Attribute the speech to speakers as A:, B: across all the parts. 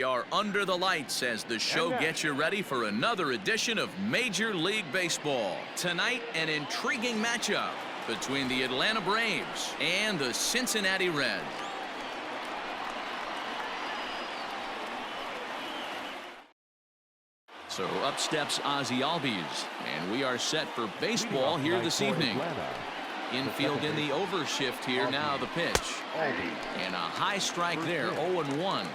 A: We are under the lights as the show gets you ready for another edition of Major League Baseball. Tonight, an intriguing matchup between the Atlanta Braves and the Cincinnati Reds. So up steps Ozzie Albies, and we are set for baseball here this evening. Infield in the overshift here. Now the pitch. And a high strike there, 0-1.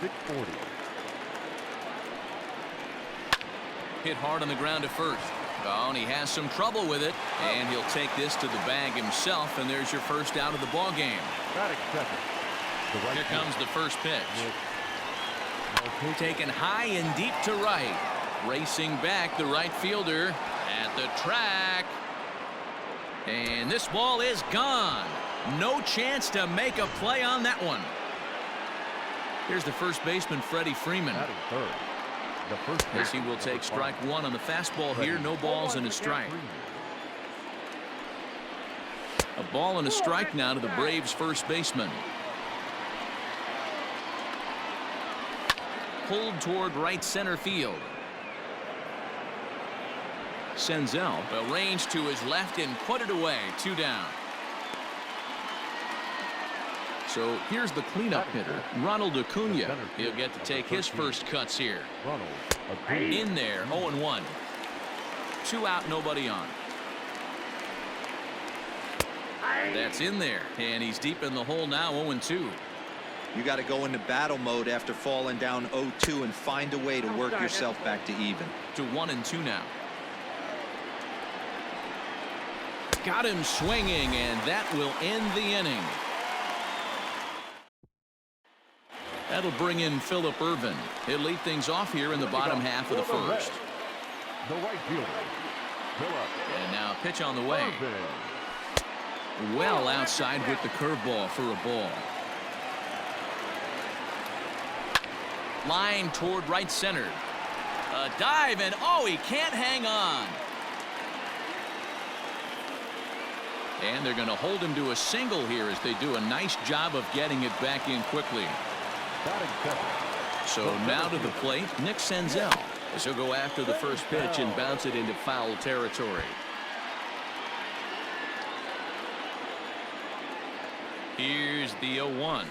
A: Hit hard on the ground at first. Oh, and he has some trouble with it. And he'll take this to the bag himself, and there's your first out of the ball game. Here comes the first pitch. Taken high and deep to right. Racing back, the right fielder at the track. And this ball is gone. No chance to make a play on that one. Here's the first baseman, Freddie Freeman. As he will take strike one on the fastball here. No balls and a strike. A ball and a strike now to the Braves first baseman. Pulled toward right center field. Senzel arranged to his left and put it away. 2 down. So here's the cleanup hitter, Ronald Acuna. He'll get to take his first cuts here. In there, 0-1. 2 out, nobody on. That's in there, and he's deep in the hole now, 0-2.
B: You got to go into battle mode after falling down 0-2 and find a way to work yourself back to even.
A: To 1-2 now. Got him swinging, and that will end the inning. That'll bring in Phillip Ervin. He'll lead things off here in the bottom half of the first.
C: The right fielder, Phillip.
A: And now a pitch on the way. Well outside with the curveball for a ball. Line toward right center. A dive, and oh, he can't hang on. And they're going to hold him to a single here as they do a nice job of getting it back in quickly. So now to the plate, Nick Senzel, as he'll go after the first pitch and bounce it into foul territory. Here's the 0-1.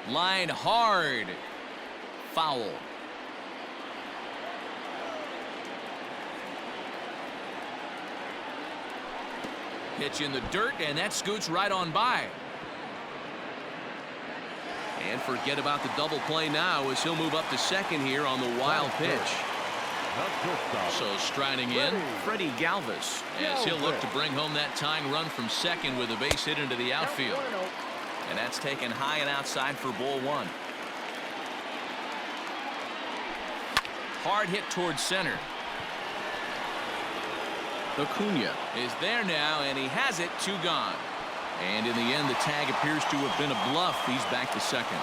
A: Line hard. Foul. Pitch in the dirt, and that scoots right on by. And forget about the double play now as he'll move up to second here on the wild pitch. So striding in, Freddie Galvis, as he'll look to bring home that tying run from second with a base hit into the outfield. And that's taken high and outside for ball 1. Hard hit towards center. Acuna is there now, and he has it. 2 gone. And in the end, the tag appears to have been a bluff. He's back to second.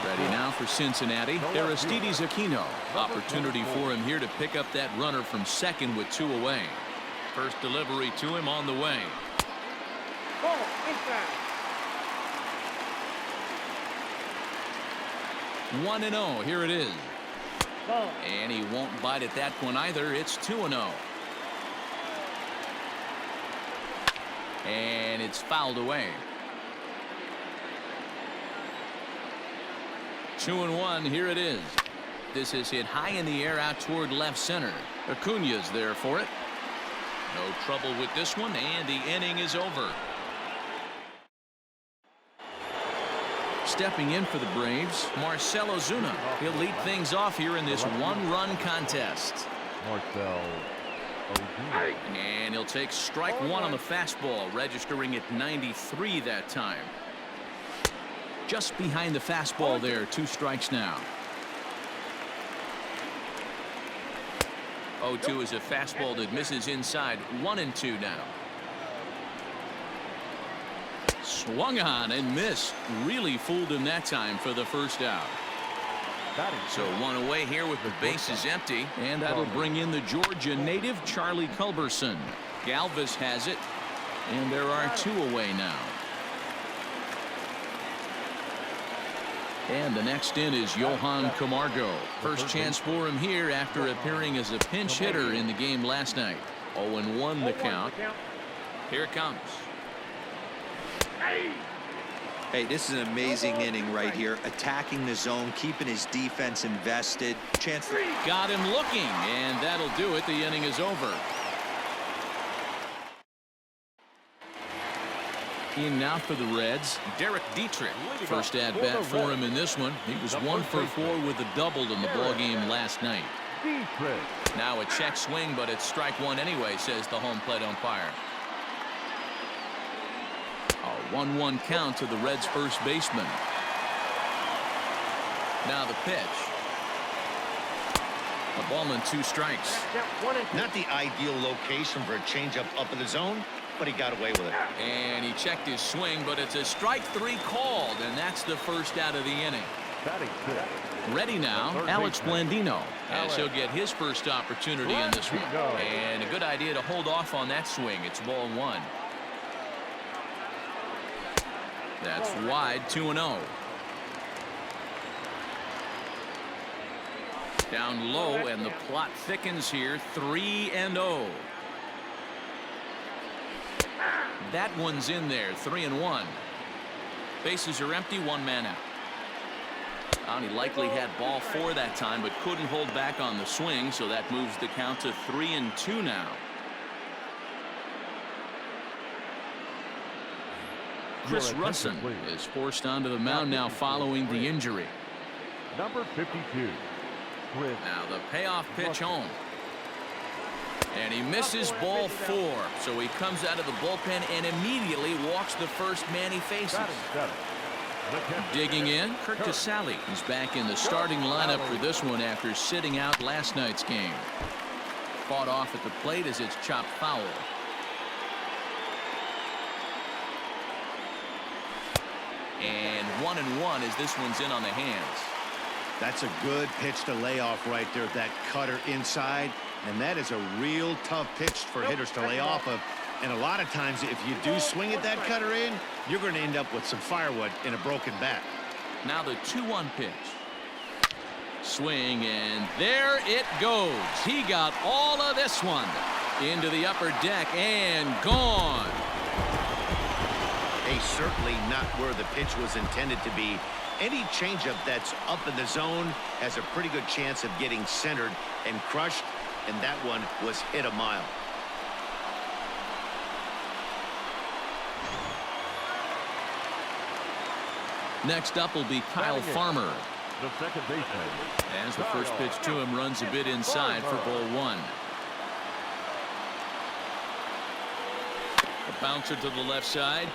A: Ready now for Cincinnati. Aristides Aquino. Opportunity for him here to pick up that runner from second with 2 away. First delivery to him on the way. 1-0. Here it is. And he won't bite at that one either. It's 2-0. And it's fouled away. 2-1. Here it is. This is hit high in the air out toward left center. Acuna's there for it. No trouble with this one, and the inning is over. Stepping in for the Braves, Marcell Ozuna. He'll lead things off here in this 1-run contest. And he'll take strike 1 on the fastball, registering at 93 that time. Just behind the fastball there, 2 strikes now. 0-2 is a fastball that misses inside. 1-2 now. Swung on and missed. Really fooled him that time for the first out. So 1 away here with the bases empty, and that'll bring in the Georgia native Charlie Culberson. Galvis has it, and there are 2 away now. And the next in is Johan Camargo. First chance for him here after appearing as a pinch hitter in the game last night. 0-1 the count. Here it comes.
B: Hey, this is an amazing inning right here. Attacking the zone, keeping his defense invested. Chance for...
A: Got him looking, and that'll do it. The inning is over. In now for the Reds, Derek Dietrich. First at bat for him in this one. He was 1 for 4 with a double in the ball game last night. Now a check swing, but it's strike one anyway, says the home plate umpire. A 1-1 count to the Reds' first baseman. Now the pitch. A ball and 2 strikes.
D: Not the ideal location for a changeup up in the zone, but he got away with it.
A: And he checked his swing, but it's a strike 3 called, and that's the first out of the inning. Ready now, Alex Blandino, as he'll get his first opportunity in this one. And a good idea to hold off on that swing. It's ball 1. That's wide, 2-0. Down low, and the plot thickens here, 3-0. That one's in there, 3-1. Bases are empty, 1 man out. He likely had ball 4 that time, but couldn't hold back on the swing, so that moves the count to 3-2 now. Chris Russin is forced onto the mound now following the injury.
C: Number 52.
A: Now the payoff pitch home. And he misses ball 4, so he comes out of the bullpen and immediately walks the first man he faces. Digging in, Kurt Casale is back in the starting lineup for this one after sitting out last night's game. Fought off at the plate as it's chopped foul. And 1-1 as this one's in on the hands.
D: That's a good pitch to lay off right there, that cutter inside. And that is a real tough pitch for hitters to lay off of. And a lot of times, if you do swing at that cutter in, you're going to end up with some firewood in a broken bat.
A: Now the 2-1 pitch. Swing, and there it goes. He got all of this one into the upper deck and gone.
D: Hey, certainly not where the pitch was intended to be. Any changeup that's up in the zone has a pretty good chance of getting centered and crushed, and that one was hit a mile.
A: Next up will be Kyle Farmer.
C: The second baseman.
A: As the first pitch to him runs a bit inside for ball 1. A bouncer to the left side.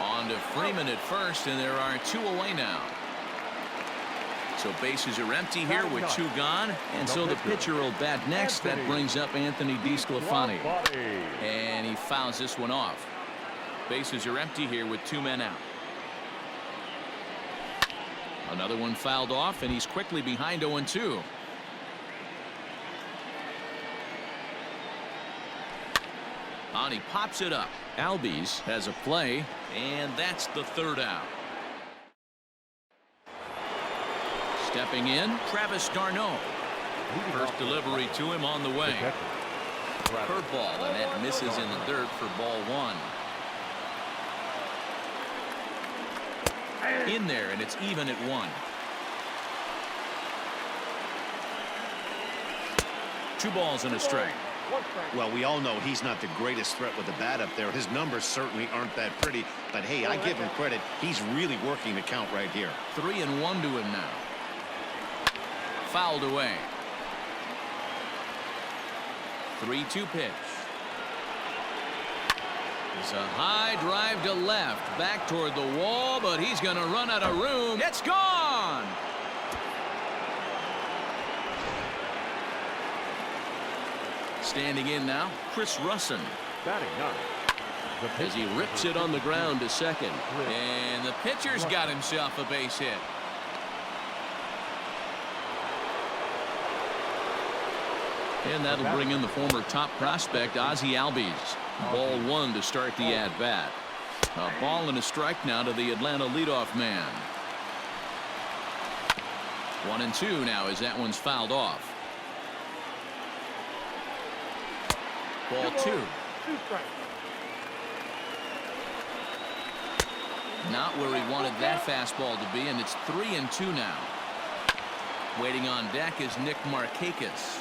A: On to Freeman at first, and there are 2 away now. So bases are empty here with 2 gone, and so the pitcher will bat next. That brings up Anthony DeSclafani, and he fouls this one off. Bases are empty here with 2 men out. Another one fouled off, and he's quickly behind 0-2. He pops it up. Albies has a play, and that's the 3rd out. Stepping in, Travis d'Arnaud. First delivery to him on the way. Curveball, and that misses in the dirt for ball 1. In there, and it's even at 1. 2 balls and a strike.
D: Well, we all know he's not the greatest threat with the bat up there. His numbers certainly aren't that pretty, but hey, I give him credit. He's really working the count right here.
A: 3-1 to him now. Fouled away. 3-2 pitch. It's a high drive to left, back toward the wall, but he's going to run out of room. It's gone. Standing in now, Chris Russin.
C: Batting 9.
A: As he rips it on the ground to second. And the pitcher's got himself a base hit. And that'll bring in the former top prospect, Ozzie Albies. Ball 1 to start the at-bat. A ball and a strike now to the Atlanta leadoff man. 1-2 now as that one's fouled off. Ball 2. Not where he wanted that fastball to be, and it's 3-2 now. Waiting on deck is Nick Markakis.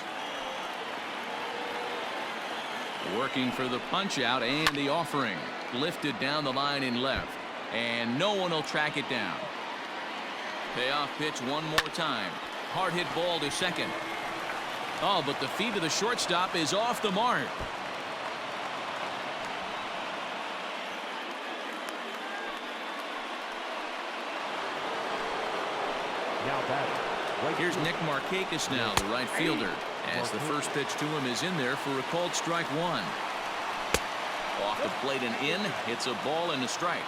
A: Working for the punch out and the offering. Lifted down the line in left. And no one will track it down. Payoff pitch one more time. Hard hit ball to second. Oh, but the feet of the shortstop is off the mark.
C: Now batting.
A: Here's Nick Markakis now, the right fielder, as the first pitch to him is in there for a called strike one. Off the plate and in. It's a ball and a strike.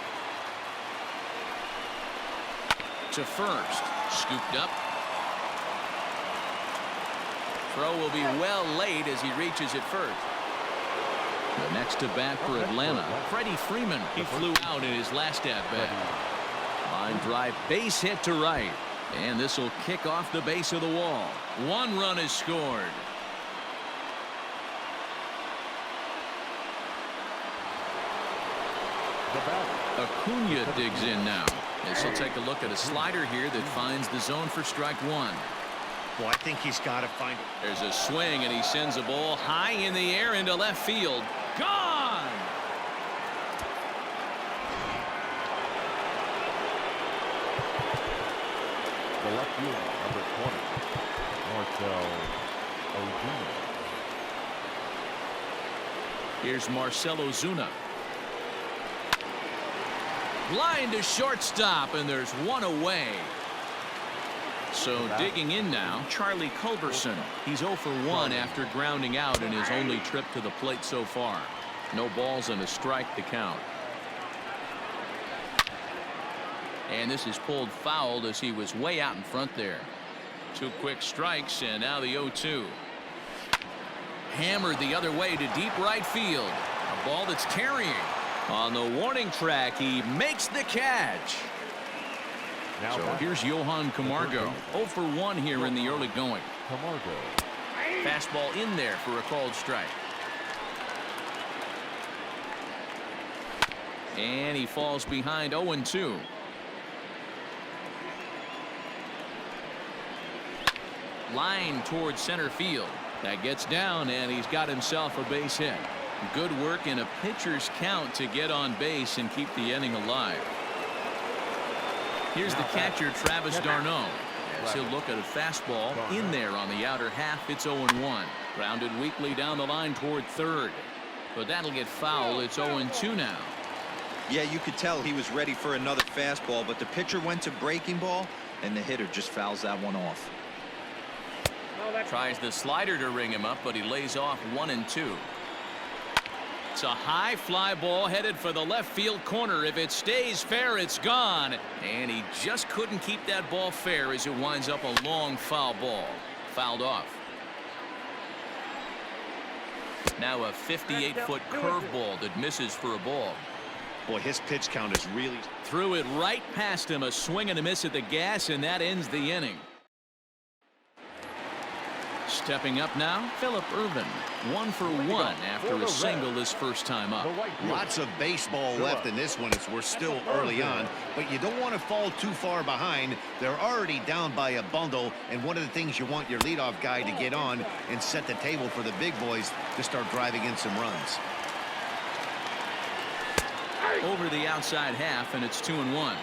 A: To first. Scooped up. Throw will be well late as he reaches it first. The next to bat for Atlanta, Freddie Freeman. He flew out in his last at bat. Line drive, base hit to right. And this will kick off the base of the wall. One run is scored. Acuna digs in now. As he'll take a look at a slider here that finds the zone for strike one.
D: Well, I think he's got to find it.
A: There's a swing, and he sends a ball high in the air into left field. Gone!
C: The left fielder, number 20, Marcell Ozuna.
A: Here's Marcell Ozuna. Line to shortstop, and there's one away. So digging in now, Charlie Culberson. He's 0 for 1 after grounding out in his only trip to the plate so far. No balls and a strike to count. And this is pulled foul as he was way out in front there. 2 quick strikes, and now the 0-2. Hammered the other way to deep right field. A ball that's carrying. On the warning track, he makes the catch. So here's Johan Camargo. 0 for 1 here in the early going.
C: Camargo.
A: Fastball in there for a called strike. And he falls behind 0-2. Line towards center field. That gets down, and he's got himself a base hit. Good work in a pitcher's count to get on base and keep the inning alive. Here's the catcher, Travis d'Arnaud. As he'll look at a fastball in there on the outer half. It's 0-1. Grounded weakly down the line toward third. But that'll get foul. It's 0-2 now.
B: Yeah, you could tell he was ready for another fastball, but the pitcher went to breaking ball, and the hitter just fouls that one off.
A: Tries the slider to ring him up, but he lays off 1-2. It's a high fly ball headed for the left field corner. If it stays fair, it's gone. And he just couldn't keep that ball fair as it winds up a long foul ball. Fouled off. Now a 58-foot curveball that misses for a ball.
D: Boy, his pitch count is really.
A: Threw it right past him. A swing and a miss at the gas, and that ends the inning. Stepping up now, Phillip Ervin. 1 for 1 after a single his first time up.
D: Lots of baseball left in this one as we're still early on, but you don't want to fall too far behind. They're already down by a bundle, and one of the things you want your leadoff guy to get on and set the table for the big boys to start driving in some runs.
A: Over the outside half, and it's 2-1.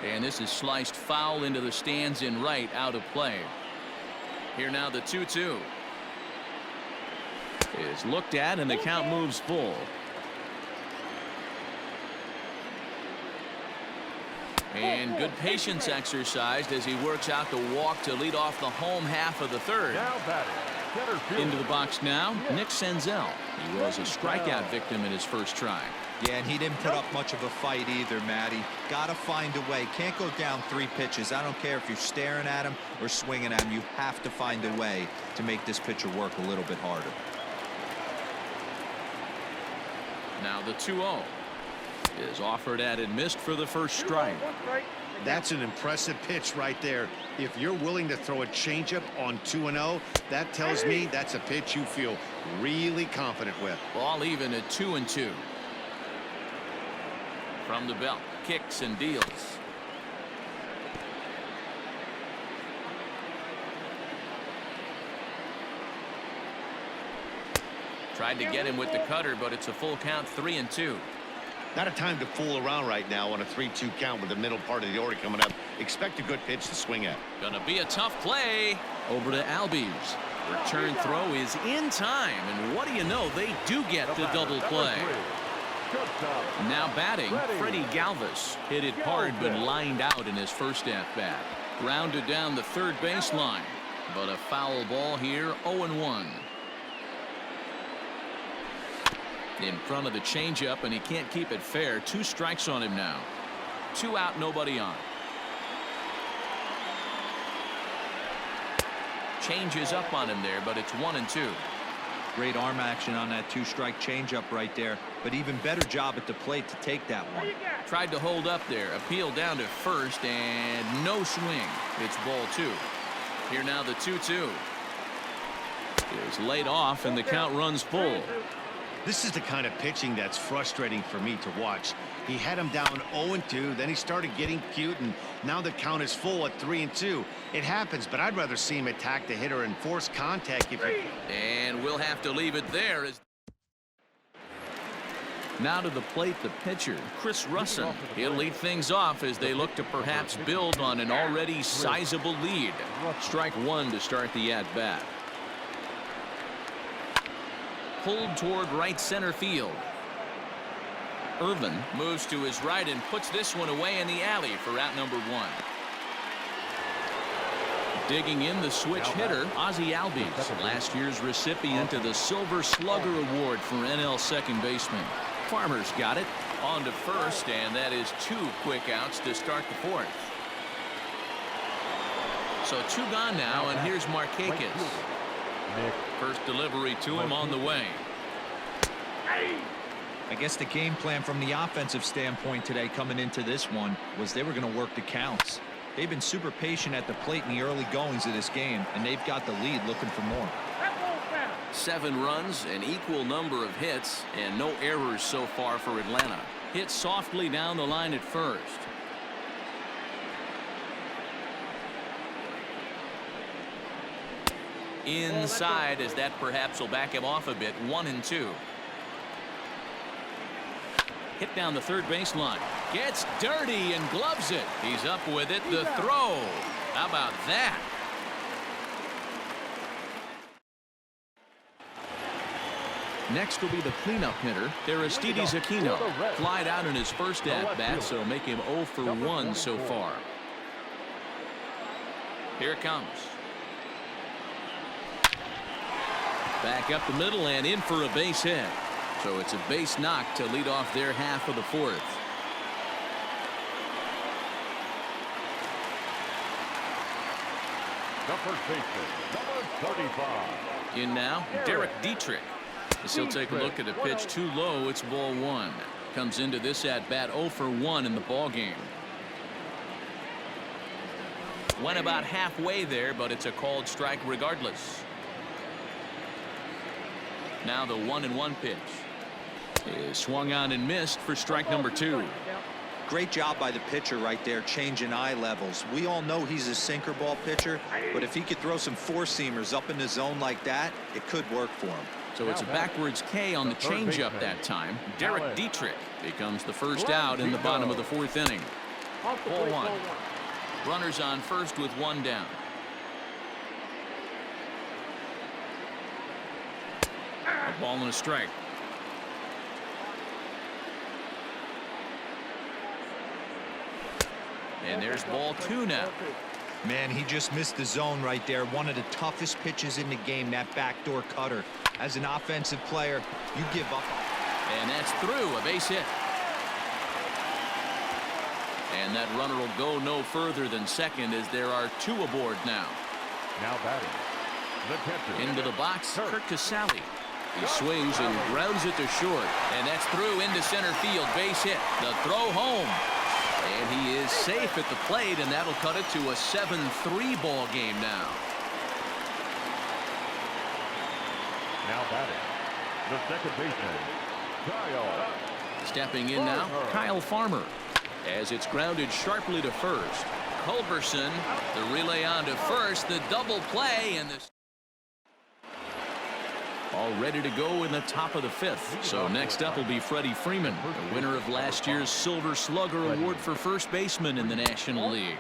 A: And this is sliced foul into the stands in right, out of play. Here now the 2-2 is looked at, and the count moves full. And good patience exercised as he works out the walk to lead off the home half of the third.
C: Now batting.
A: Into the box now, Nick Senzel. He was a strikeout victim in his first try.
B: Yeah, and he didn't put up much of a fight either, Matty. Got to find a way. Can't go down 3 pitches. I don't care if you're staring at him or swinging at him. You have to find a way to make this pitcher work a little bit harder.
A: Now the 2-0 is offered at and missed for the first strike.
D: That's an impressive pitch right there. If you're willing to throw a changeup on 2-0, that tells me that's a pitch you feel really confident with.
A: Ball even at 2-2. From the belt, kicks and deals. Tried to get him with the cutter, but it's a full count, 3-2.
D: Not a time to fool around right now on a 3-2 count with the middle part of the order coming up. Expect a good pitch to swing at.
A: Gonna be a tough play. Over to Albies. Return throw is in time, and what do you know, they do get the double play. Now batting, Freddie Galvis. Hit it hard, but lined out in his first at-bat. Grounded down the third baseline, but a foul ball here, 0-1. In front of the changeup, and he can't keep it fair. 2 strikes on him now. 2 out, nobody on. Changes up on him there, but it's 1-2.
B: Great arm action on that 2-strike changeup right there, but even better job at the plate to take that one.
A: Tried to hold up there, appeal down to first, and no swing. It's ball 2. Here now the 2-2 is laid off, and the count runs full.
D: This is the kind of pitching that's frustrating for me to watch. He had him down 0-2, then he started getting cute, and now the count is full at 3-2. It happens, but I'd rather see him attack the hitter and force contact if he...
A: And we'll have to leave it there. Now to the plate, the pitcher, Chris Russin. He'll lead things off as they look to perhaps build on an already sizable lead. Strike 1 to start the at-bat. Pulled toward right center field. Irvin moves to his right and puts this one away in the alley for out number 1. Digging in the switch hitter, Ozzie Albies, last year's recipient of the Silver Slugger Award for NL second baseman. Farmer's got it on to first, and that is 2 quick outs to start the 4th. So 2 gone now, and here's Markakis. First delivery to him on the way.
B: I guess the game plan from the offensive standpoint today coming into this one was they were going to work the counts. They've been super patient at the plate in the early goings of this game, and they've got the lead looking for more.
A: 7 runs, an equal number of hits, and no errors so far for Atlanta. Hit softly down the line at first. Inside, as that perhaps will back him off a bit. 1-2. Hit down the third baseline. Gets dirty and gloves it. He's up with it. The throw. How about that? Next will be the cleanup hitter, Aristides Aquino. Flied out in his first at-bat, so make him 0 for 1 so far. Here it comes. Back up the middle and in for a base hit. So it's a base knock to lead off their half of the 4th.
C: The first baseman, number 35.
A: In now, Derek Dietrich. As he'll take a look at a pitch too low, it's ball 1. Comes into this at-bat 0 for 1 in the ball game. Went about halfway there, but it's a called strike regardless. Now the 1-1 pitch is swung on and missed for strike number 2.
B: Great job by the pitcher right there, changing eye levels. We all know he's a sinker ball pitcher, but if he could throw some four-seamers up in the zone like that, it could work for him.
A: So it's a backwards K on the changeup that time. Derek Dietrich becomes the first out in the bottom of the 4th inning. Ball 1. Runners on first with 1 down. A ball and a strike. And there's ball 2 now.
B: Man, he just missed the zone right there. One of the toughest pitches in the game, that backdoor cutter. As an offensive player, you give up.
A: And that's through, a base hit. And that runner will go no further than second as there are 2 aboard now.
C: Now batting, the catcher.
A: Into the box, Kurt Casale. He swings and grounds it to short. And that's through into center field. Base hit. The throw home. And he is safe at the plate, and that'll cut it to a 7-3 ball game now.
C: Now batting, the second baseman, Kyle.
A: Stepping in now, Kyle Farmer. As it's grounded sharply to first. Culberson, the relay on to first, the double play, and the all ready to go in the top of the fifth. So next up will be Freddie Freeman, the winner of last year's Silver Slugger Award for first baseman in the National League.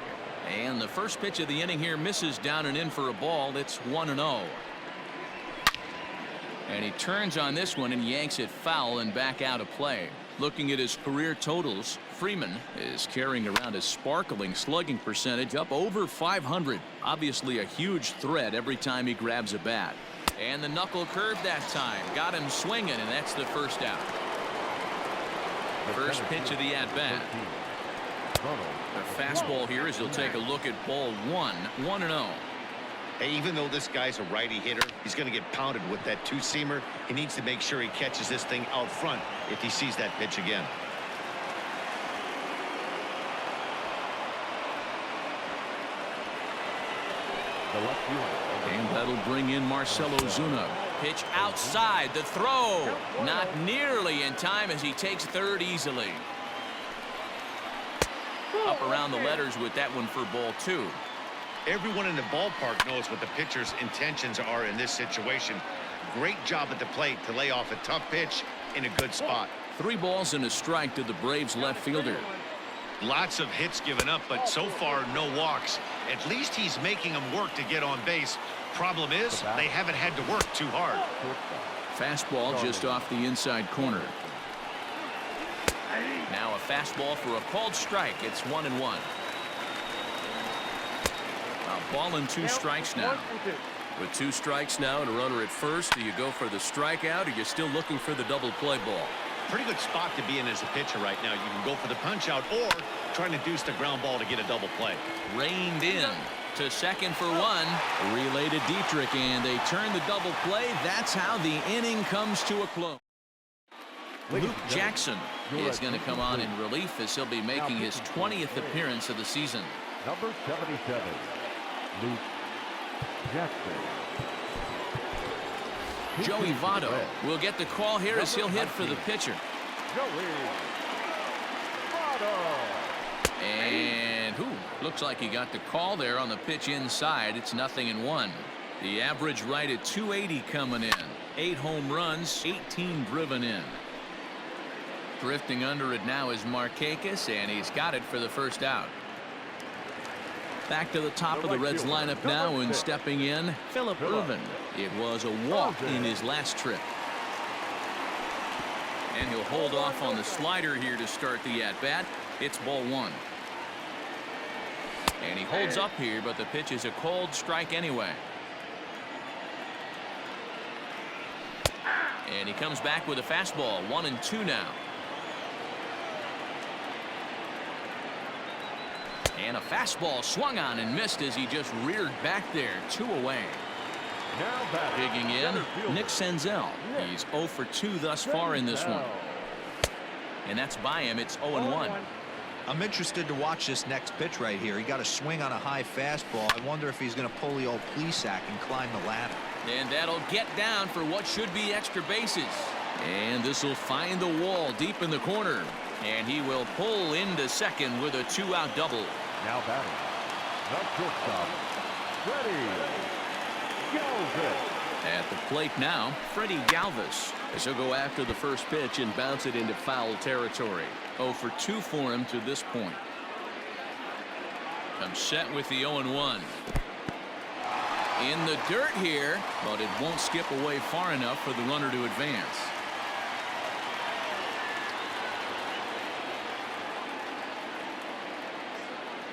A: And the first pitch of the inning here misses down and in for a ball. It's 1-0. And he turns on this one and yanks it foul and back out of play. Looking at his career totals, Freeman is carrying around a sparkling slugging percentage up over 500. Obviously a huge threat every time he grabs a bat. And the knuckle curve that time got him swinging, and that's the first out. First pitch of the at-bat. The fastball here as he'll take a look at ball one. 1-0.
D: Hey, even though this guy's a righty hitter, he's going to get pounded with that two-seamer. He needs to make sure he catches this thing out front if he sees that pitch again.
A: And that'll bring in Marcell Ozuna. Pitch outside, the throw. Not nearly in time as he takes third easily. Up around the letters with that one for ball two.
D: Everyone in the ballpark knows what the pitcher's intentions are in this situation. Great job at the plate to lay off a tough pitch in a good spot.
A: 3 balls and a strike to the Braves left fielder.
D: Lots of hits given up, but so far no walks. At least he's making them work to get on base. Problem is, they haven't had to work too hard.
A: Fastball just off the inside corner. Now a fastball for a called strike. It's 1-1. A ball and 2 strikes now. With 2 strikes now and a runner at first, do you go for the strikeout, or you're still looking for the double play ball?
D: Pretty good spot to be in as a pitcher right now. You can go for the punch out or trying to deuce the ground ball to get a double play.
A: Reined in to second for 1. Relay to Dietrich, and they turn the double play. That's how the inning comes to a close. Luke Jackson is going to come on in relief as he'll be making his 20th appearance of the season.
C: Number 77, Luke Jackson.
A: Joey Votto will get the call here as he'll hit for the pitcher.
C: Joey Votto.
A: And looks like he got the call there on the pitch inside. It's 0-1. The average right at 280 coming in. 8 home runs, 18 driven in. Drifting under it now is Markakis, and he's got it for the first out. Back to the top of the Reds lineup now, and stepping in, Phillip Ervin. It was a walk in his last trip. And he'll hold off on the slider here to start the at-bat. It's ball 1. And he holds up here, but the pitch is a called strike anyway. And he comes back with a fastball. 1-2 now. And a fastball swung on and missed as he just reared back there. 2 away. Digging in, Nick Senzel. He's 0 for 2 thus far in this one. And that's by him. It's 0-1.
B: I'm interested to watch this next pitch right here. He got a swing on a high fastball. I wonder if he's going to pull the old Plesac and climb the ladder.
A: And that'll get down for what should be extra bases. And this will find the wall deep in the corner. And he will pull into second with a 2-out double.
C: Now batting, the shortstop, Freddie Galvis.
A: At the plate now, Freddie Galvis, as he'll go after the first pitch and bounce it into foul territory. 0 for 2 for him to this point. I'm set with the 0-1. In the dirt here, but it won't skip away far enough for the runner to advance.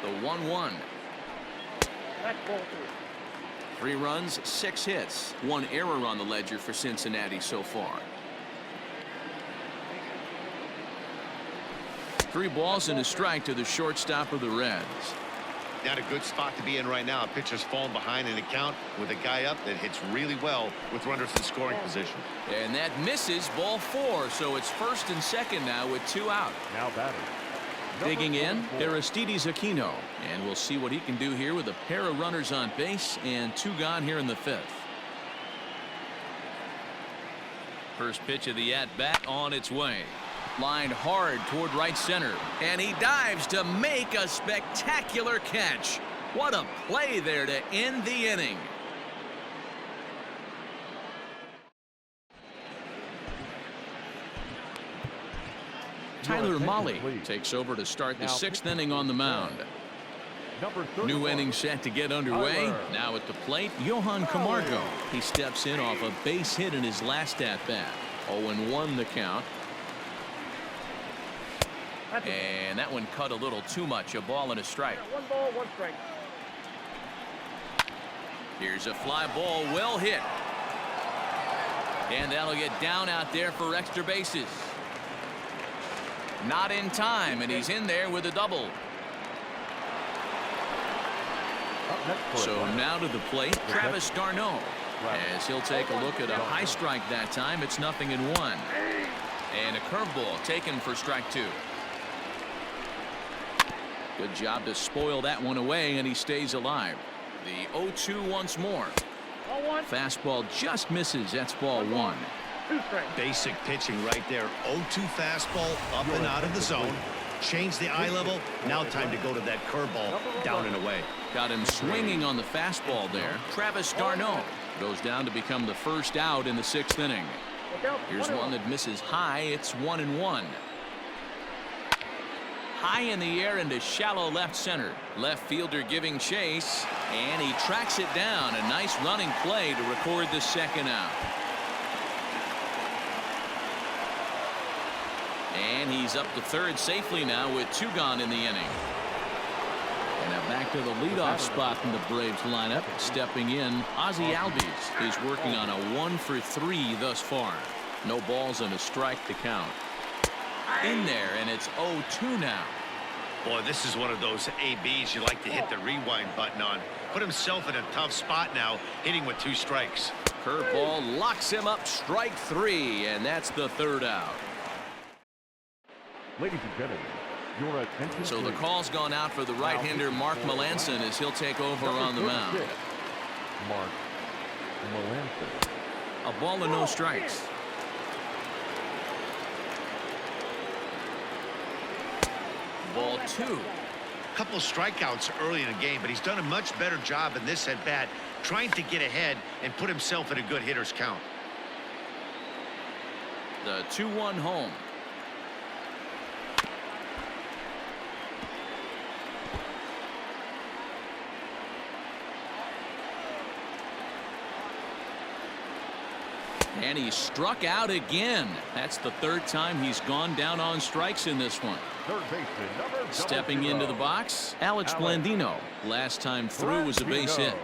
A: The 1-1. 3 runs, 6 hits, 1 error on the ledger for Cincinnati so far. 3 balls and a strike to the shortstop of the Reds.
D: Not a good spot to be in right now. A pitcher's falling behind in the count with a guy up that hits really well with runners in scoring position.
A: And that misses, ball 4. So it's first and second now with 2 out.
C: Now batter.
A: Digging in, Aristides Aquino. And we'll see what he can do here with a pair of runners on base and 2 gone here in the 5th. First pitch of the at-bat on its way. Lined hard toward right center. And he dives to make a spectacular catch. What a play there to end the inning. Tyler Mahle takes over to start the 6th inning on the mound. New inning set to get underway. Now at the plate, Johan Camargo. He steps in off a base hit in his last at-bat. 0-1 the count. And that one cut a little too much. A ball and a strike.
E: 1 ball, 1 strike.
A: Here's a fly ball, well hit. And that'll get down out there for extra bases. Not in time, and he's in there with a double. So now to the plate, Travis d'Arnaud. As he'll take a look at a high strike that time. It's 0-1. And a curveball taken for strike 2. Good job to spoil that one away, and he stays alive. The 0-2 once more. Fastball just misses. That's ball 1.
D: Basic pitching right there. 0-2 fastball up and out of the zone. Change the eye level. Now time to go to that curveball down and away.
A: Got him swinging on the fastball there. Travis d'Arnaud goes down to become the first out in the 6th inning. Here's one that misses high. It's 1-1. High in the air into shallow left center. Left fielder giving chase, and he tracks it down. A nice running play to record the 2nd out. And he's up to 3rd safely now with 2 gone in the inning. And now back to the leadoff spot in the Braves lineup. Stepping in, Ozzie Albies. He's working on a 1-for-3 thus far. No balls and a strike to count. In there, and it's 0-2 now.
D: Boy, this is one of those ABs you like to hit the rewind button on. Put himself in a tough spot now, hitting with 2 strikes.
A: Curveball locks him up, strike 3, and that's the 3rd out.
C: Ladies and gentlemen, your attention.
A: So the call's gone out for the right-hander Mark Melancon as he'll take over on the mound.
C: Mark Melancon.
A: A ball and no strikes. Ball 2.
D: Couple strikeouts early in the game, but he's done a much better job in this at bat, trying to get ahead and put himself in a good hitter's count.
A: The 2-1 home. And he struck out again. That's the 3rd time he's gone down on strikes in this one.
C: Third baseman,
A: Stepping into the box, Alex Blandino. Last time through was a base hit.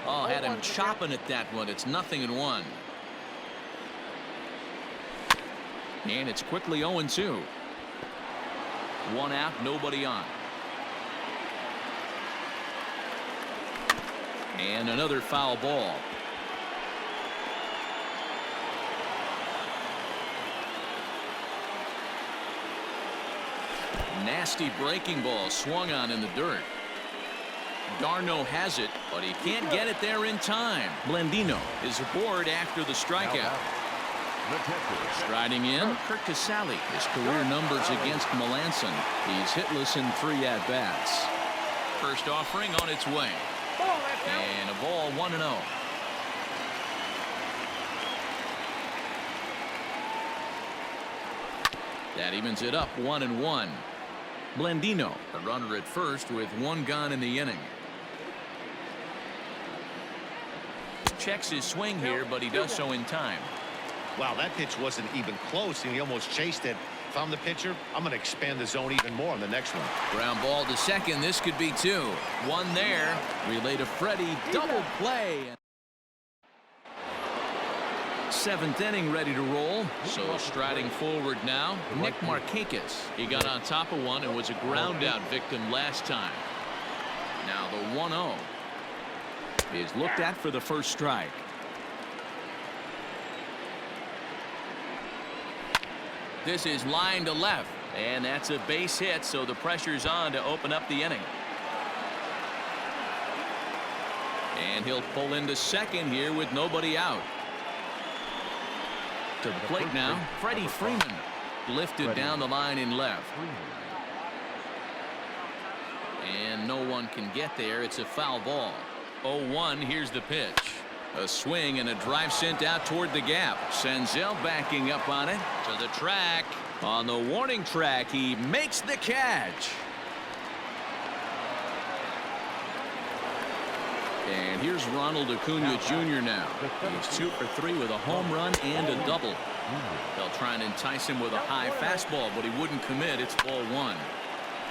A: Oh, had him chopping at that one. It's 0-1. And it's quickly 0-2. 1 out, nobody on. And another foul ball. Nasty breaking ball swung on in the dirt. d'Arnaud has it, but he can't get it there in time. Blandino is aboard after the strikeout. Striding in, Curt Casali. His career numbers against Melancon. He's hitless in 3 at-bats. First offering on its way. And a ball 1-0. That evens it up 1-1. Blandino, a runner at first with 1 gone in the inning. Checks his swing here, but he does so in time.
D: Wow, that pitch wasn't even close, and he almost chased it. If I'm the pitcher, I'm going to expand the zone even more on the next one.
A: Ground ball to second. This could be 2. 1 there. Relay to Freddie. Double play. 7th inning ready to roll. So striding forward now, Nick Markakis. He got on top of one and was a ground out victim last time. Now the 1-0 is looked at for the first strike. This is line to left, and that's a base hit, so the pressure's on to open up the inning. And he'll pull into second here with nobody out. To the plate now, Freddie Freeman lifted down the line in left. And no one can get there. It's a foul ball. 0-1. Here's the pitch. A swing and a drive sent out toward the gap. Senzel backing up on it to the track. On the warning track, he makes the catch. And here's Ronald Acuna Jr. now. He's 2 for 3 with a home run and a double. They'll try and entice him with a high fastball, but he wouldn't commit. It's ball 1.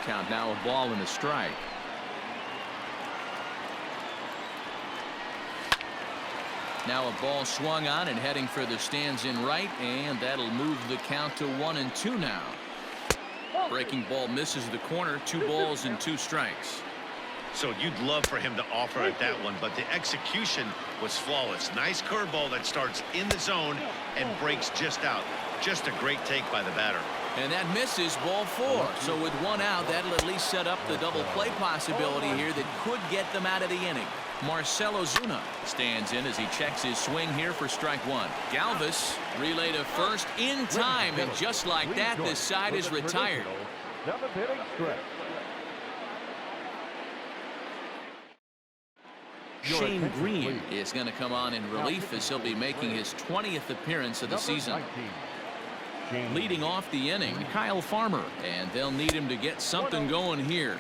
A: Count now a ball and a strike. Now a ball swung on and heading for the stands in right, and that'll move the count to 1-2 now. Breaking ball misses the corner. 2 balls and 2 strikes.
D: So you'd love for him to offer at that one, but the execution was flawless. Nice curveball that starts in the zone and breaks just out. Just a great take by the batter.
A: And that misses, ball 4. So with 1 out, that'll at least set up the double play possibility here that could get them out of the inning. Marcell Ozuna stands in as he checks his swing here for strike 1. Galvis relay to first in time, and just like that, this side is retired. Shane Green is going to come on in relief as he'll be making his 20th appearance of the season. Leading off the inning, Kyle Farmer, and they'll need him to get something going here.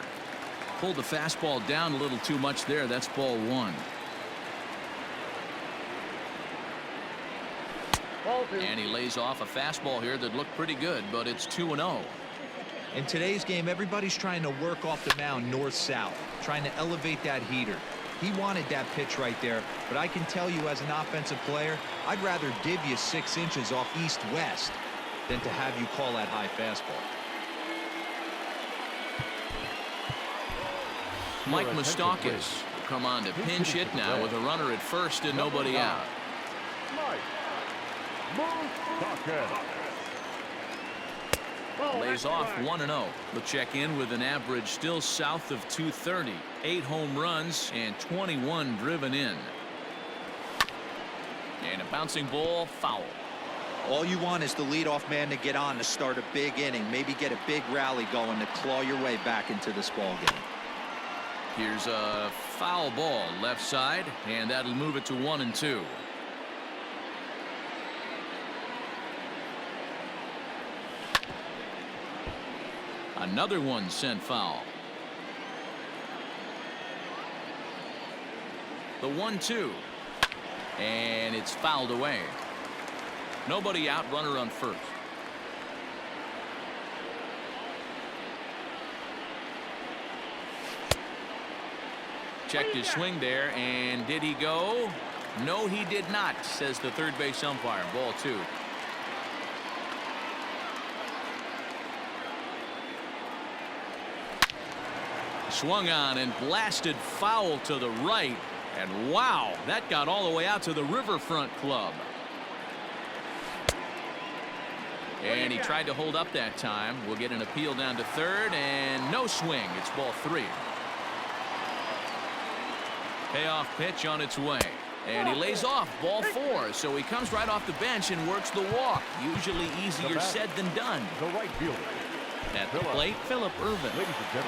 A: Pulled the fastball down a little too much there. That's ball 1. And he lays off a fastball here that looked pretty good, but it's 2-0.
B: In today's game, everybody's trying to work off the mound north-south, trying to elevate that heater. He wanted that pitch right there, but I can tell you as an offensive player, I'd rather div you 6 inches off east-west than to have you call that high fastball.
A: Mike Moustakas will come on to pinch hit now with a runner at first and nobody out. Lays off 1-0. We'll check in with an average still south of 230. 8 home runs and 21 driven in. And a bouncing ball, foul.
B: All you want is the leadoff man to get on to start a big inning, maybe get a big rally going to claw your way back into this ball game.
A: Here's a foul ball left side, and that'll move it to 1-2. Another one sent foul. The 1-2, and it's fouled away. Nobody out, runner on first. Checked his swing there, and did he go? No, he did not, says the third base umpire. Ball 2. Swung on and blasted foul to the right, and wow, that got all the way out to the Riverfront Club. And he tried to hold up that time. We'll get an appeal down to third, and no swing. It's ball 3. Payoff pitch on its way, and he lays off ball 4. So he comes right off the bench and works the walk. Usually easier said than done.
C: The right fielder.
A: At the plate, Phillip Ervin.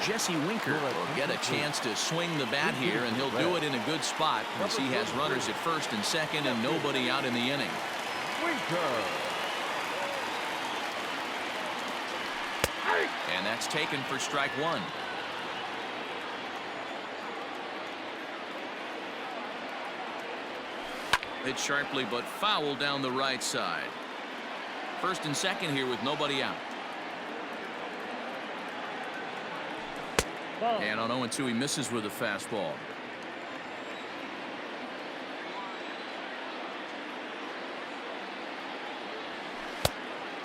A: Jesse Winker will get a chance to swing the bat here, and he'll do it in a good spot as he has runners at first and second and nobody out in the inning. And that's taken for strike 1. Hit sharply but foul down the right side. First and second here with nobody out. And on 0-2 he misses with a fastball.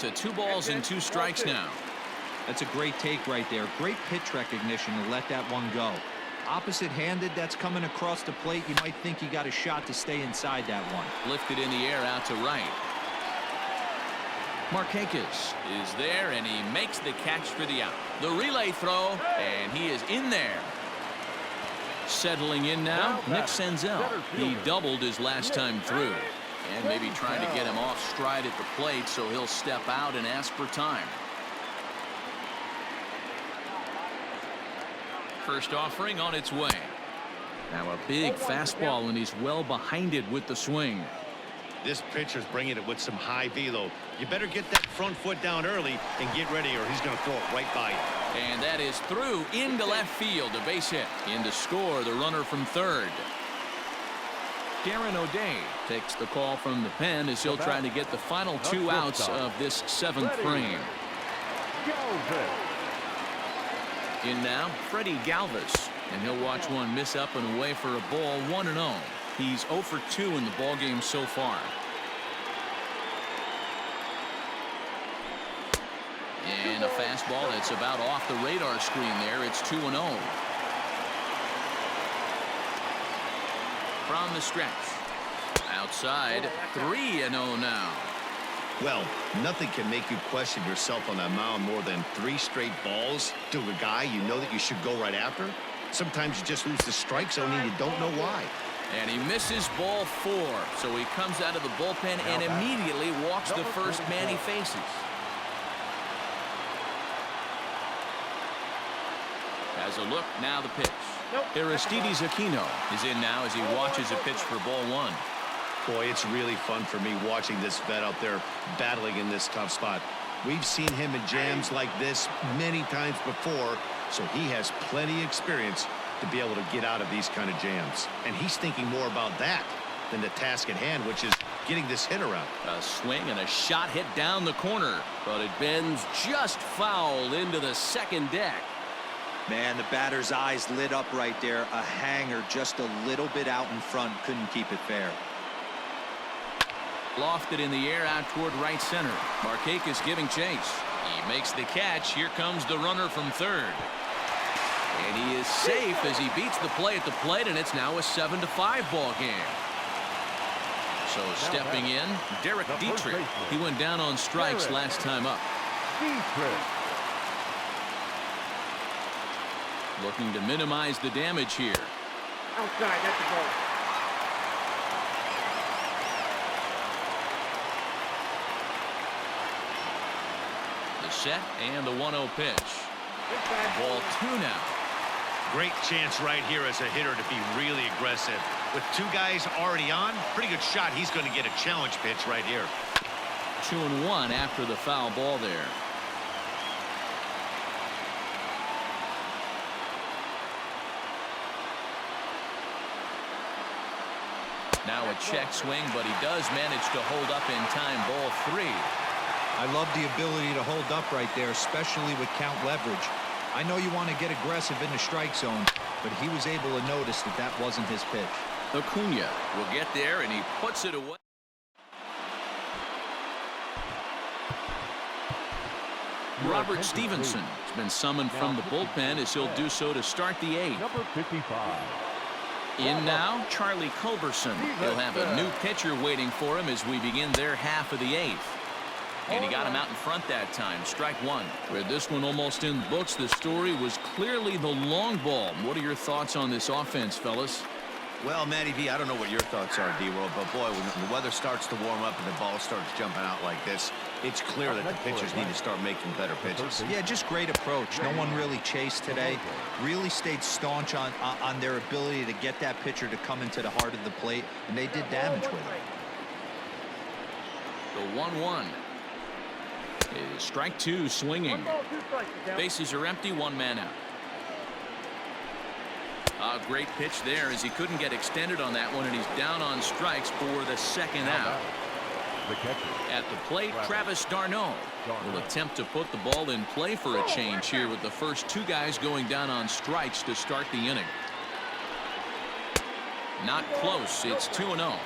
A: To 2 balls and 2 strikes now.
B: That's a great take right there. Great pitch recognition to let that one go. Opposite-handed, that's coming across the plate. You might think you got a shot to stay inside that one.
A: Lifted in the air out to right. Markakis is there, and he makes the catch for the out. The relay throw, and he is in there. Settling in now, Nick Senzel. He doubled his last time through. And maybe trying to get him off stride at the plate, so he'll step out and ask for time. First offering on its way. Now a big fastball, and he's well behind it with the swing.
D: This pitcher's bringing it with some high velo. You better get that front foot down early and get ready, or he's going to throw it right by you.
A: And that is through into left field, a base hit. In to score, the runner from third. Darren O'Day takes the call from the pen as he'll try to get the final 2 outs of this 7th frame. In now, Freddie Galvis, and he'll watch one miss up and away for a ball, 1-0. He's 0 for 2 in the ballgame so far. And a fastball that's about off the radar screen there. It's 2-0. From the stretch. Outside, 3-0 now.
D: Well, nothing can make you question yourself on that mound more than 3 straight balls to a guy you know that you should go right after. Sometimes you just lose the strike zone and you don't know why.
A: And he misses ball 4, so he comes out of the bullpen and immediately walks the first man he faces. As a look, now the pitch. Aristides Aquino is in now as he watches a pitch for ball 1.
D: Boy, it's really fun for me watching this vet out there battling in this tough spot. We've seen him in jams like this many times before, so he has plenty of experience to be able to get out of these kind of jams. And he's thinking more about that than the task at hand, which is getting this hitter out.
A: A swing and a shot hit down the corner, but it bends just foul into the second deck.
B: Man, the batter's eyes lit up right there. A hanger just a little bit out in front. Couldn't keep it fair.
A: Lofted in the air out toward right center. Markakis giving chase. He makes the catch. Here comes the runner from third. And he is safe as he beats the play at the plate, and it's now a 7-5 ball game. So stepping in, Derek Dietrich. He went down on strikes last time up. Looking to minimize the damage here.
E: Outside, that's a ball.
A: The set and the 1-0 pitch. Ball 2 now.
D: Great chance right here as a hitter to be really aggressive. With 2 guys already on, pretty good shot. He's going to get a challenge pitch right here.
A: 2-1 after the foul ball there. Now a check swing, but he does manage to hold up in time. Ball 3.
B: I love the ability to hold up right there, especially with count leverage. I know you want to get aggressive in the strike zone, but he was able to notice that that wasn't his pitch.
A: Acuna will get there, and he puts it away. Robert Stevenson has been summoned from the bullpen as he'll do so to start the 8th.
C: Number 55.
A: In now, Charlie Culberson. He'll have a new pitcher waiting for him as we begin their half of the 8th. And he got him out in front that time. Strike 1. With this one almost in the books, the story was clearly the long ball. What are your thoughts on this offense, fellas?
D: Well, Matty V, I don't know what your thoughts are, D-World, but boy, when the weather starts to warm up and the ball starts jumping out like this, it's clear that the pitchers need to start making better pitches.
B: Yeah, just great approach. No one really chased today. Really stayed staunch on their ability to get that pitcher to come into the heart of the plate, and they did damage with it.
A: The 1-1 is strike 2 swinging. Bases are empty, 1 man out. A great pitch there as he couldn't get extended on that one, and he's down on strikes for the second out. At the plate, Travis d'Arnaud will attempt to put the ball in play for a change here with the first 2 guys going down on strikes to start the inning. Not close. It's 2-0.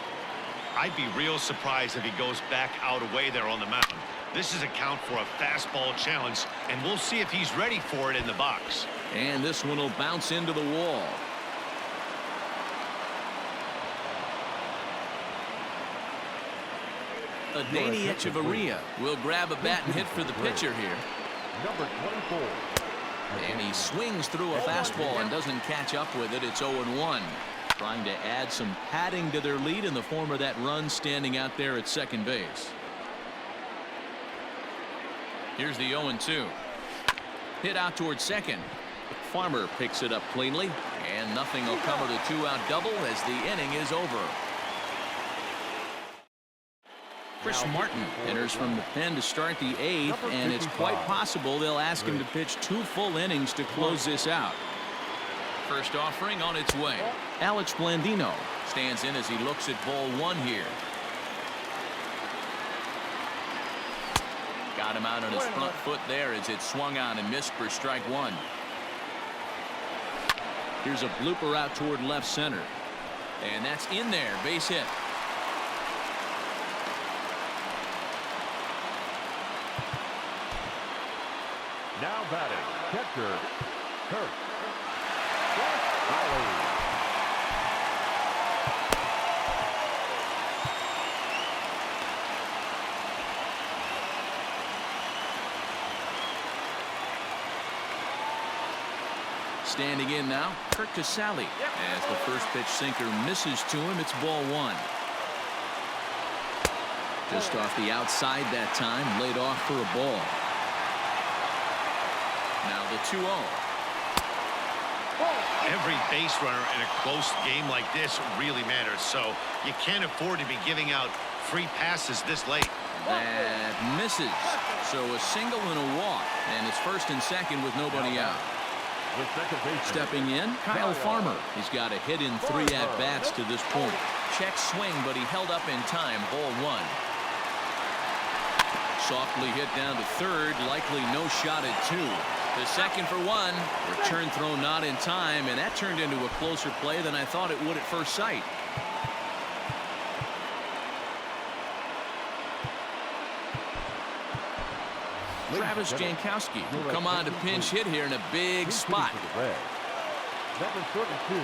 D: I'd be real surprised if he goes back out away there on the mound. This is a count for a fastball challenge, and we'll see if he's ready for it in the box.
A: And this one will bounce into the wall. Adeiny Echeverria will grab a bat and hit for the pitcher here.
C: Number 24.
A: And he swings through a fastball and doesn't catch up with it. It's 0-1. Trying to add some padding to their lead in the form of that run standing out there at second base. Here's the 0-2. Hit out towards second. Farmer picks it up cleanly, and nothing will come of the two-out double as the inning is over. Chris Martin enters from the pen to start the 8th, and it's quite possible they'll ask him to pitch 2 full innings to close this out. First offering on its way. Alex Blandino stands in as he looks at ball 1 here. Got him out on his front foot there as it swung on and missed for strike 1. Here's a blooper out toward left center. And that's in there. Base hit.
C: Now batting, catcher, Kurt Raleigh.
A: Standing in now, Kurt Casale. As the first pitch sinker misses to him, it's ball 1. Just off the outside that time, laid off for a ball. Now the 2-0.
D: Every base runner in a close game like this really matters, so you can't afford to be giving out free passes this late.
A: That misses. So a single and a walk, and it's first and second with nobody out. Stepping in, Kyle Farmer. He's got a hit in 3 at-bats to this point. Check swing, but he held up in time. Ball 1. Softly hit down to third. Likely no shot at 2. The second for 1. Return throw not in time, and that turned into a closer play than I thought it would at first sight. Travis Jankowski will come on to pinch hit here in a big spot.
C: Number 32.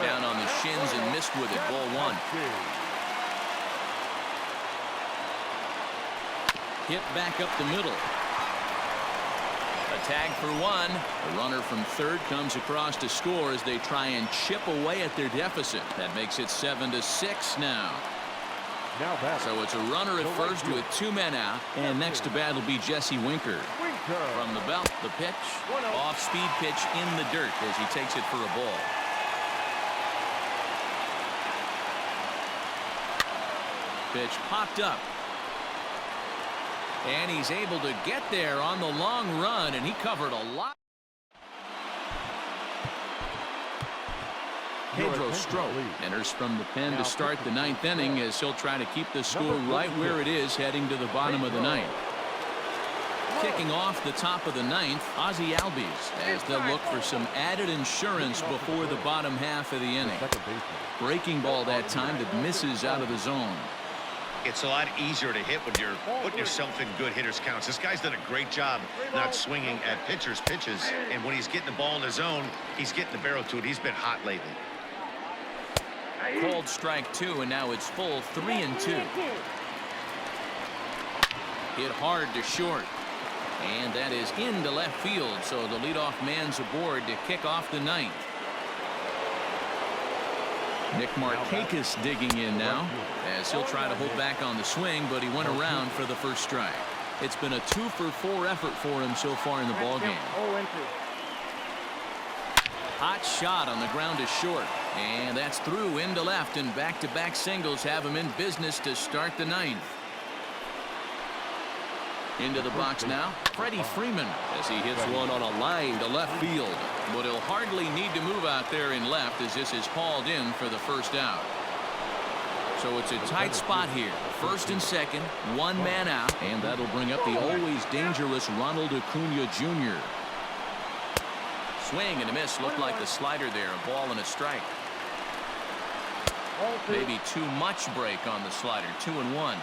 A: Down on the shins and missed with it. Ball 1. Hit back up the middle. A tag for 1. The runner from third comes across to score as they try and chip away at their deficit. That makes it 7-6 now. So it's a runner at first with 2 men out, and next to bat will be Jesse Winker. From the belt, the pitch, off-speed pitch in the dirt as he takes it for a ball. Pitch popped up. And he's able to get there on the long run, and he covered a lot. Pedro Strop enters from the pen to start the 9th inning as he'll try to keep the score right where it is heading to the bottom of the 9th. Kicking off the top of the 9th, Ozzie Albies as they'll look for some added insurance before the bottom half of the inning. Breaking ball that time that misses out of the zone.
D: It's a lot easier to hit when you're putting yourself in good hitters counts. This guy's done a great job not swinging at pitchers' pitches, and when he's getting the ball in the zone, he's getting the barrel to it. He's been hot lately.
A: Called strike 2, and now it's full 3-2. Hit hard to short, and that is into left field, so the leadoff man's aboard to kick off the 9th. Nick Markakis digging in now as he'll try to hold back on the swing, but he went around for the first strike. It's been a 2-for-4 effort for him so far in the ballgame. Hot shot on the ground to short, and that's through into left, and back-to-back singles have him in business to start the 9th. Into the box now, Freddie Freeman as he hits one on a line to left field, but he'll hardly need to move out there in left as this is hauled in for the first out. So it's a tight spot here. First and second, 1 man out, and that'll bring up the always dangerous Ronald Acuna Jr. Swing and a miss. Looked like the slider there. A ball and a strike. Maybe too much break on the slider. 2-1.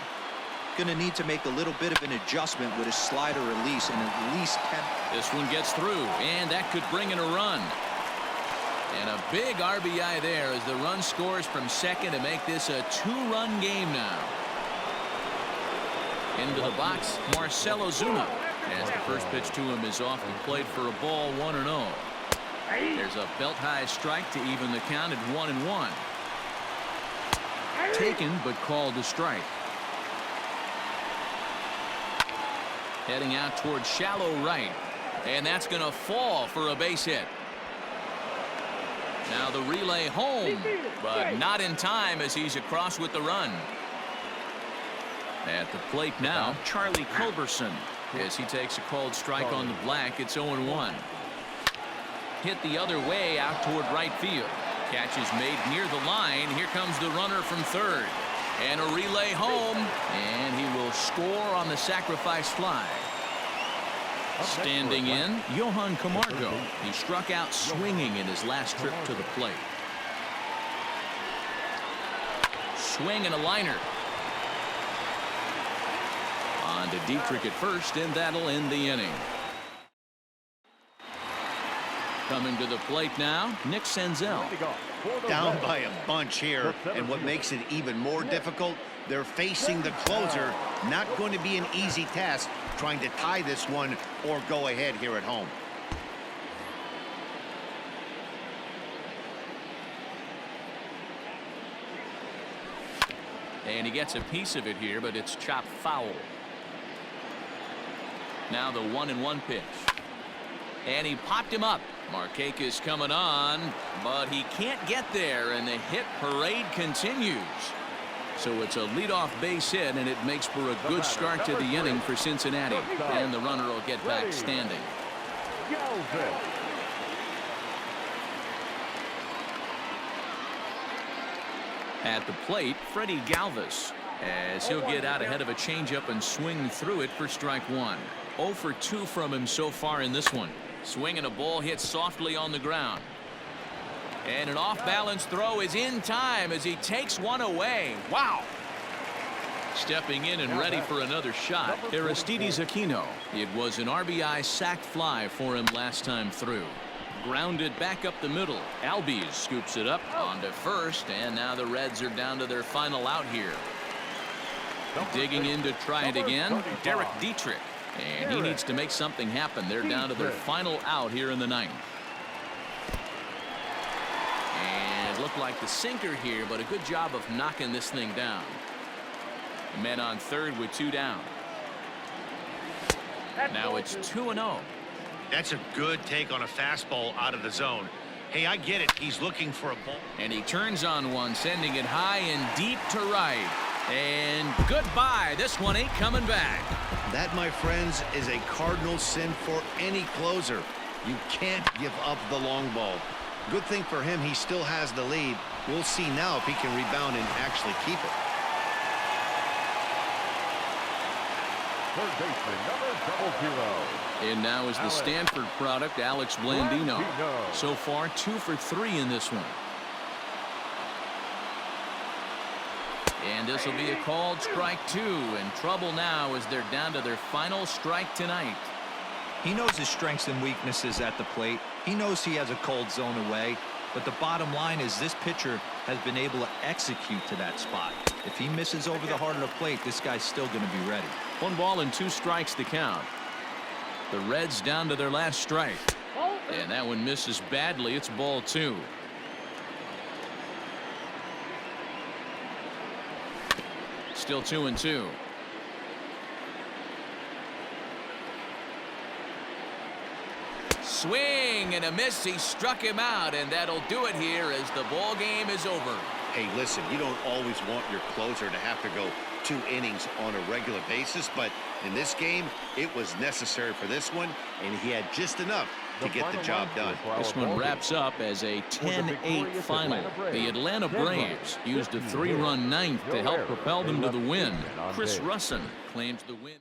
B: Going to need to make a little bit of an adjustment with his slider release and at least 10.
A: This one gets through, and that could bring in a run. And a big RBI there as the run scores from second to make this a 2-run game now. Into the box, Marcell Ozuna. As the first pitch to him is off the plate for a ball, 1-0. There's a belt-high strike to even the count at 1-1. Taken, but called a strike. Heading out towards shallow right. And that's going to fall for a base hit. Now the relay home, but not in time as he's across with the run. At the plate now, Charlie Culberson, as he takes a called strike on the black. It's 0-1. Hit the other way out toward right field. Catch is made near the line. Here comes the runner from third. And a relay home, and he will score on the sacrifice fly. Standing in, Johan Camargo. He struck out swinging in his last trip to the plate. Swing and a liner. On to Dietrich at first, and that'll end the inning. Coming to the plate now, Nick Senzel.
D: Down by a bunch here, and what makes it even more difficult, they're facing the closer. Not going to be an easy task trying to tie this one or go ahead here at home.
A: And he gets a piece of it here, but it's chopped foul. Now the 1-1 pitch. And he popped him up. Markakis coming on, but he can't get there, and the hit parade continues. So it's a leadoff base hit, and it makes for a good start to the inning for Cincinnati. And the runner will get back standing. At the plate, Freddie Galvis, as he'll get out ahead of a changeup and swing through it for strike one. 0 for 2 from him so far in this one. Swing and a ball hit softly on the ground. And an off-balance throw is in time as he takes one away. Wow. Stepping in and ready for another shot, Aristides Aquino. It was an RBI sac fly for him last time through. Grounded back up the middle. Albies scoops it up onto first, and now the Reds are down to their final out here. Digging in to try it again, Derek Dietrich. And he needs to make something happen. They're down to their final out here in the ninth. And it looked like the sinker here, but a good job of knocking this thing down. Men on third with 2 down. Now it's 2-0.
D: That's a good take on a fastball out of the zone. Hey, I get it. He's looking for a ball.
A: And he turns on one, sending it high and deep to right. And goodbye. This one ain't coming back.
D: That, my friends, is a cardinal sin for any closer. You can't give up the long ball. Good thing for him, he still has the lead. We'll see now if he can rebound and actually keep it.
C: Third baseman, number 00.
A: And now is the Stanford product, Alex Blandino. So far, 2 for 3 in this one. And this will be a called strike 2, and trouble now as they're down to their final strike tonight.
B: He knows his strengths and weaknesses at the plate. He knows he has a cold zone away, but the bottom line is this pitcher has been able to execute to that spot. If he misses over the heart of the plate, this guy's still going to be ready. 1 ball and 2 strikes to count. The Reds down to their last strike, and that one misses badly. It's ball 2. Still 2-2. Swing and a miss. He struck him out, and that'll do it here as the ball game is over.
D: Hey, listen, you don't always want your closer to have to go 2 innings on a regular basis, but in this game, it was necessary for this one, and he had just enough to get the job done.
A: This one wraps up as a 10-8 final. The Atlanta Braves used a 3-run ninth to help propel them to the win. Chris Russin claims the win.